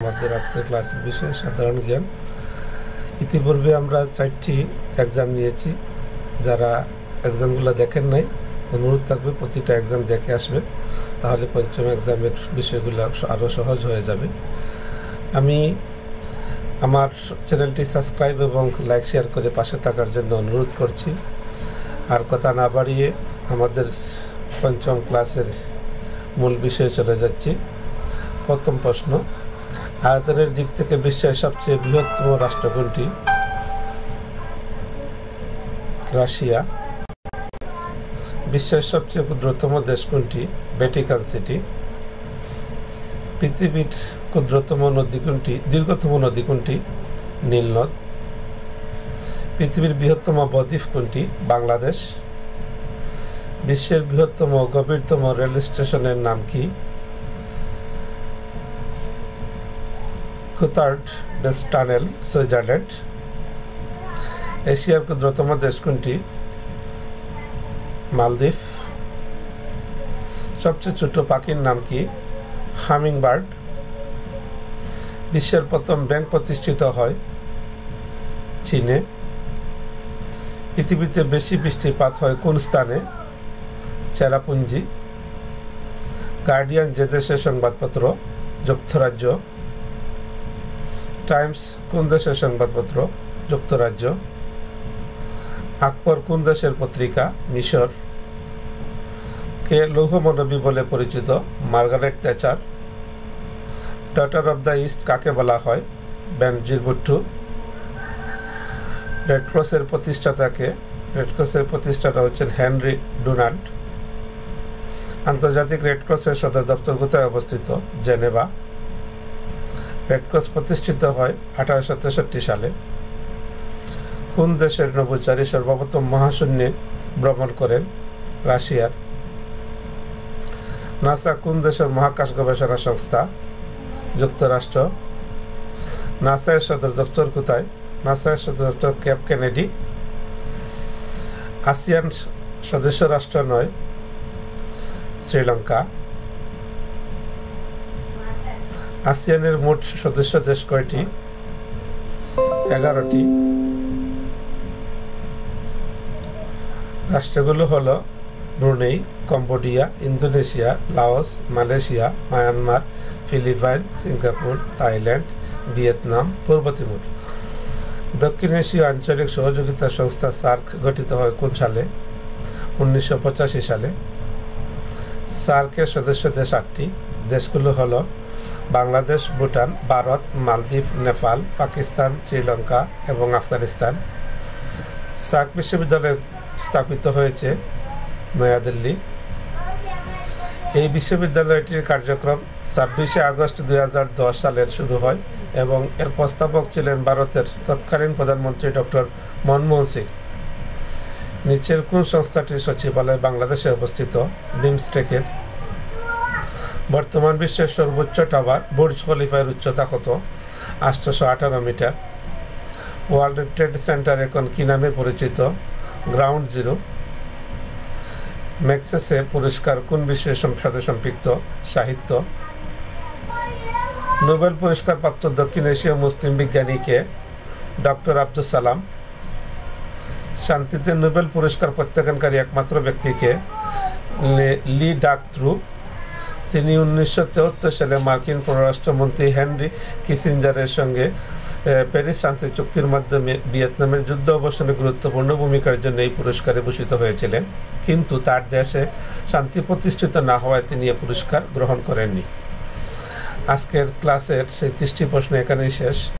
আমাদের আজকের ক্লাসের বিষয় সাধারণ জ্ঞান। ইতিপূর্বে আমরা 4টি এক্সাম নিয়েছি। যারা এক্সামগুলো দেখেন নাই, অনুরোধ থাকবে প্রতিটা এক্সাম দেখে আসবে, তাহলে পঞ্চম এক্সামের বিষয়গুলো আরও সহজ হয়ে যাবে। আমি আমার চ্যানেলটি সাবস্ক্রাইব এবং লাইক শেয়ার করে পাশে থাকার জন্য অনুরোধ করছি। আর কথা না বাড়িয়ে আমাদের পঞ্চম ক্লাসের মূল বিষয়ে চলে যাচ্ছি। প্রথম প্রশ্ন, আয়তনের দিক থেকে বিশ্বের সবচেয়ে বৃহত্তম রাষ্ট্র কোনটি? রাশিয়া। বিশ্বের সবচেয়ে ক্ষুদ্রতম দেশ কোনটি? Vatican city. পৃথিবীর ক্ষুদ্রতম নদী কোনটি? দীর্ঘতম নদী কোনটি? নীল নদ। পৃথিবীর বৃহত্তম বদ্বীপ কোনটি? বাংলাদেশ। বিশ্বের বৃহত্তম গভীরতম রেল স্টেশনের নাম কি? গোথার্ড বেস টানেল, সুইজারল্যান্ড। এশিয়ার ক্ষুদ্রতম দেশ কোনটি? মালদ্বীপ। সবচেয়ে ছোট পাখির নাম কি? হামিংবার্ড। বিশ্বের প্রথম ব্যাংক প্রতিষ্ঠিত হয় চীনে। পৃথিবীতে বেশি বৃষ্টিপাত হয় কোন স্থানে? চেরাপুঞ্জি। গার্ডিয়ান যে দেশের সংবাদপত্র? যুক্তরাজ্য। টাইমস কোন দেশের সংবাদপত্র? যুক্তরাজ্য। আকবর কোন দেশের পত্রিকা? মিশর। কে লৌহ মানবী বলে পরিচিত? Margaret Thatcher. Daughter of the east কাকে বলা হয়? বেনজির ভুট্টো। রেড ক্রসের প্রতিষ্ঠাতাকে? রেড ক্রসের প্রতিষ্ঠাতা হচ্ছেন হেনরি ডুনান্ট। আন্তর্জাতিক রেড ক্রসের সদর দপ্তর কোথায় অবস্থিত? জেনেভা। রেড ক্রস প্রতিষ্ঠিত হয় 1863 সালে। কোন দেশের নভোচারী সর্বপ্রথম মহাশূন্যে ভ্রমণ করেন? রাশিয়ার। নাসা কোন দেশের মহাকাশ গবেষণা সংস্থা? যুক্তরাষ্ট্র। নাসার সদর দপ্তর কোথায়? নাসার সদর দপ্তর ক্যাপ কেনেডি। আসিয়ান সদস্য রাষ্ট্র নয়, শ্রীলঙ্কা। আসিয়ানের মোট সদস্য দেশ কয়টি? 11টি। রাষ্ট্রগুলো হলো Brunei, Cambodia, Indonesia, Laos, Malaysia, Myanmar, Philippines, Singapore, Thailand, Vietnam, পূর্ব তিমুর। দক্ষিণ এশীয় আঞ্চলিক সহযোগিতা সংস্থা সার্ক গঠিত হয় কোন সালে? 1985 সালে। সার্কের সদস্য দেশ 8টি। দেশগুলো হলো বাংলাদেশ, ভুটান, ভারত, মালদ্বীপ, নেপাল, পাকিস্তান, শ্রীলঙ্কা এবং আফগানিস্তান। সার্ক বিশ্ববিদ্যালয় স্থাপিত হয়েছে নয়াদিল্লি। এই বিশ্ববিদ্যালয়টির কার্যক্রম 26 আগস্ট 2010 সালের শুরু হয় এবং এর প্রস্তাবক ছিলেন ভারতের তৎকালীন প্রধানমন্ত্রী ডক্টর মনমোহন সিং। নিচের কোন সংস্থাটির সচিবালয় বাংলাদেশে অবস্থিত? বিমস্টেকের। বর্তমান বিশ্বের সর্বোচ্চ টাওয়ার বুর্জ খলিফার উচ্চতা কত? 818 মিটার। ওয়ার্ল্ড ট্রেড সেন্টার এখন কি নামে পরিচিত? Ground zero. ম্যাগসেসে পুরস্কার কোন বিষয়ের সাথে সম্পৃক্ত? সাহিত্য। নোবেল পুরস্কার প্রাপ্ত দক্ষিণ এশীয় মুসলিম বিজ্ঞানীকে? ডক্টর আব্দুল সালাম। শান্তিতে নোবেল পুরস্কার প্রত্যাখ্যানকারী একমাত্র ব্যক্তিকে? লি ডাক থ্রু। তিনি 1973 সালে মার্কিন পররাষ্ট্রমন্ত্রী হেনরি কিসিঞ্জারের সঙ্গে প্যারিস শান্তি চুক্তির মাধ্যমে ভিয়েতনামের যুদ্ধ অবসানে গুরুত্বপূর্ণ ভূমিকার জন্য এই পুরস্কারে ভূষিত হয়েছিলেন, কিন্তু তার দেশে শান্তি প্রতিষ্ঠিত না হওয়ায় তিনি এই পুরস্কার গ্রহণ করেননি। আজকের ক্লাসের সেই 30টি প্রশ্ন এখানেই শেষ।